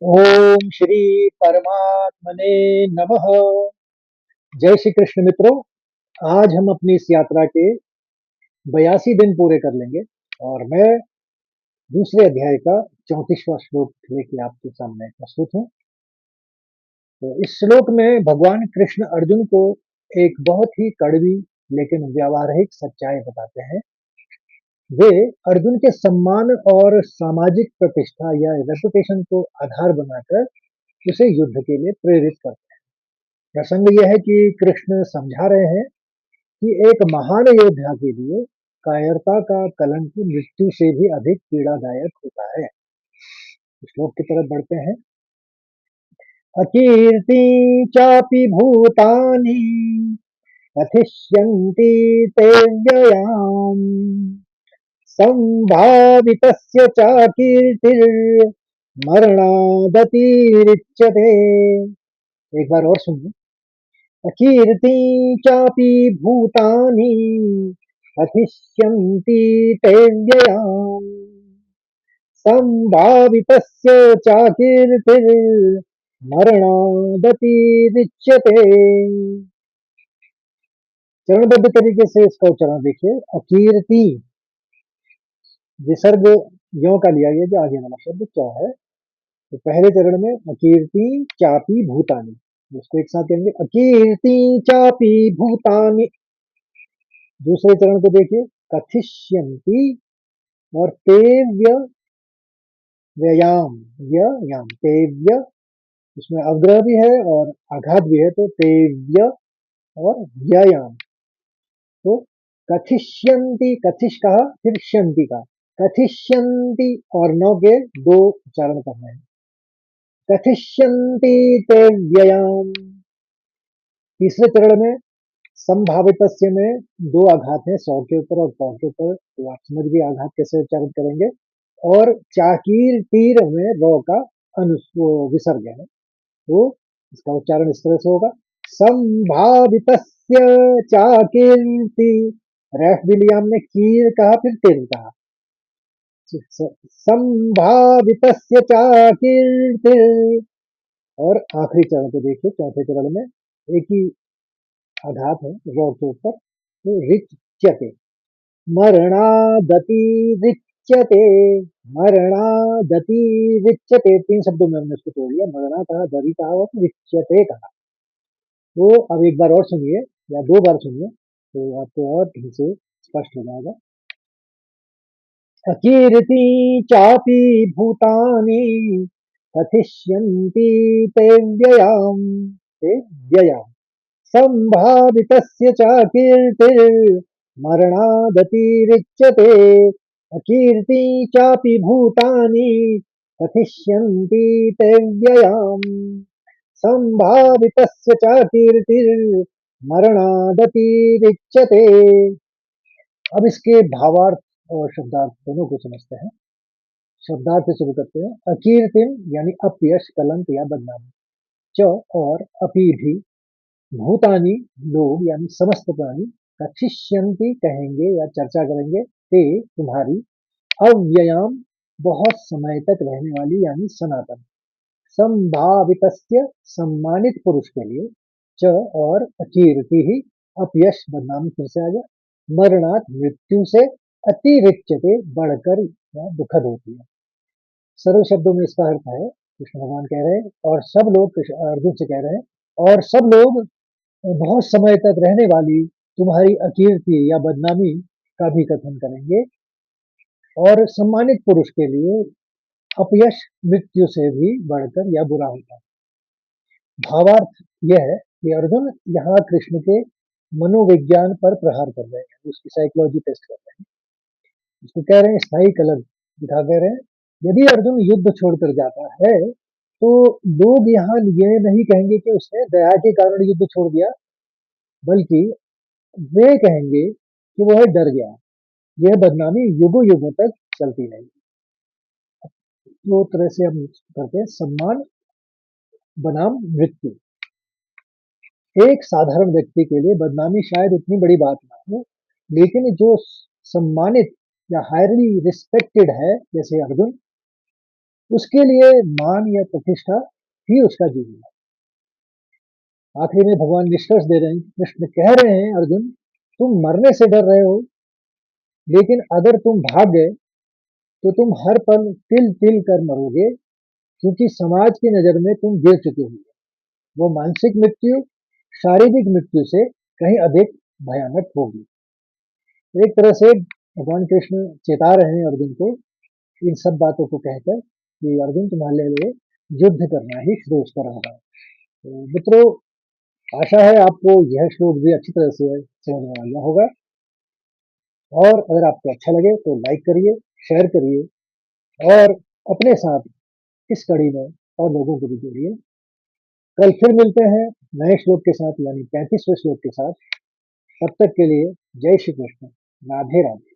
ओम श्री परमात्मने नमः। जय श्री कृष्ण मित्रों। आज हम अपनी इस यात्रा के 82 दिन पूरे कर लेंगे और मैं दूसरे अध्याय का 34वां श्लोक लेके आपके सामने प्रस्तुत हूँ। तो इस श्लोक में भगवान कृष्ण अर्जुन को एक बहुत ही कड़वी लेकिन व्यावहारिक सच्चाई बताते हैं। वे अर्जुन के सम्मान और सामाजिक प्रतिष्ठा या रेपुटेशन को आधार बनाकर उसे युद्ध के लिए प्रेरित करते हैं। प्रसंग यह है कि कृष्ण समझा रहे हैं कि एक महान योद्धा के लिए कायरता का कलंक मृत्यु से भी अधिक पीड़ादायक होता है। श्लोक की तरफ बढ़ते हैं। अकीर्ति चापि भूतानि कथिष्यन्ति ते व्ययाम् संभावितस्य चाकीर्तिर्मरणादतिरिच्यते। एक बार और सुनिए। अकीर्ति चापि भूतानि कथिष्यन्ति ते व्ययाम् संभावितस्य चाकीर्तिर्मरणादतिरिच्यते। चरणबद्ध तरीके से इसका उच्चारण देखिए। अकीर्ति विसर्ग यो का लिया गया जो आगे वाला शब्द च है। तो पहले चरण में अकीर्ति चापी भूतानि, उसको एक साथ कहेंगे अकीर्ति चापी भूतानि। दूसरे चरण को देखिए। कथिष्यन्ति और तेव्य व्ययाम, व्ययाम तेव्य, इसमें अवग्रह भी है और आघात भी है, तो तेव्य और व्ययाम। तो कथिष्यन्ति, कथिश कहा फिर श्यन्ति का, कथिष्यन्ति और नौ के दो उच्चारण करना है। कथिष्यन्ति ते व्ययाम। तीसरे चरण में संभावितस्य में दो आघात है, सौ के ऊपर और पौ के ऊपर, तो आप समझ गए आघात कैसे उच्चारण करेंगे। और चाकीर तीर में रौ का विसर्ग है, तो इसका उच्चारण इस तरह से होगा। संभावितस्य चाकीर्ति, रेफ भी लिया हमने, कीर कहा फिर तिर कहा। संभावितस्य चाकीर्ति। और आखिरी चरण को देखिए, चौथे चरण में एक ही आघात है रौ के ऊपर, तो रिच्यते, मरणादति रिच्यते, मरणादति रिच्यते। तीन शब्दों में हमने इसको तोड़ लिया, मरणा कहा, दरी कहा और रिच्यते कहा। तो अब एक बार और सुनिए या दो बार सुनिए तो आपको और ढंग से स्पष्ट हो जाएगा। अकीर्ति चापि भूतानि कथिष्यन्ति ते व्ययाम्, ते व्ययाम् संभावितस्य चाकीर्तिर्मरणादतिरिच्यते। अकीर्ति चापि भूतानि कथिष्यन्ति ते व्ययाम् संभावितस्य चाकीर्तिर्मरणादतिरिच्यते। अब इसके भावार्थ और शब्दार्थ दोनों को समझते हैं। शब्दार्थ से शुरू करते हैं। अकीर्तिम यानी अपयश, कलंक या बदनामी। च और अपी भी, भूतानी लोग यानी समस्त प्राणी, कथिष्यन्ति कहेंगे या चर्चा करेंगे, ते तुम्हारी, अव्ययाम बहुत समय तक रहने वाली यानी सनातन, संभावितस्य सम्मानित पुरुष के लिए, च और अकीर्ति ही अपयश बदनामी, फिर से आ गया, मरणात मृत्यु से, अतिरिच्यते बढ़कर या दुखद होती है। सरल शब्दों में इसका अर्थ है, कृष्ण भगवान कह रहे हैं और सब लोग अर्जुन से कह रहे हैं, और सब लोग बहुत समय तक रहने वाली तुम्हारी अकीर्ति या बदनामी का भी कथन करेंगे। और सम्मानित पुरुष के लिए अपयश मृत्यु से भी बढ़कर या बुरा होता है। भावार्थ यह है कि अर्जुन यहाँ कृष्ण के मनोविज्ञान पर प्रहार कर रहे हैं, उसकी साइकोलॉजी टेस्ट कर रहे हैं। उसको कह रहे हैं स्थायी कलंक दिखा, कह रहे हैं यदि अर्जुन युद्ध छोड़कर जाता है तो लोग यहाँ ये नहीं कहेंगे कि उसने दया के कारण युद्ध छोड़ दिया, बल्कि वे कहेंगे कि वह डर गया। यह बदनामी युगों युगों तक चलती रहेगी। दो तरह से हम करते हैं। सम्मान बनाम मृत्यु। एक साधारण व्यक्ति के लिए बदनामी शायद उतनी बड़ी बात ना हो, लेकिन जो सम्मानित या हाईली रिस्पेक्टेड है, जैसे अर्जुन, उसके लिए मान या प्रतिष्ठा ही उसका जीवन है। आखिरी में भगवान निष्कर्ष दे रहे हैं, कृष्ण कह रहे हैं अर्जुन, तुम मरने से डर रहे हो, लेकिन अगर तुम भाग गए तो तुम हर पल तिल तिल कर मरोगे, क्योंकि समाज की नजर में तुम गिर चुके हो। वो मानसिक मृत्यु शारीरिक मृत्यु से कहीं अधिक भयानक होगी। एक तरह से भगवान कृष्ण चेता रहे हैं अर्जुन को इन सब बातों को कहकर कि अर्जुन तुम्हारे लिए युद्ध करना ही श्रेष्ठतर होगा। तो मित्रों, आशा है आपको यह श्लोक भी अच्छी तरह से समझ में आ गया होगा, और अगर आपको अच्छा लगे तो लाइक करिए, शेयर करिए, और अपने साथ इस कड़ी में और लोगों को भी जोड़िए। कल फिर मिलते हैं नए श्लोक के साथ, यानी 35वें श्लोक के साथ। तब तक के लिए जय श्री कृष्ण, राधे राधे।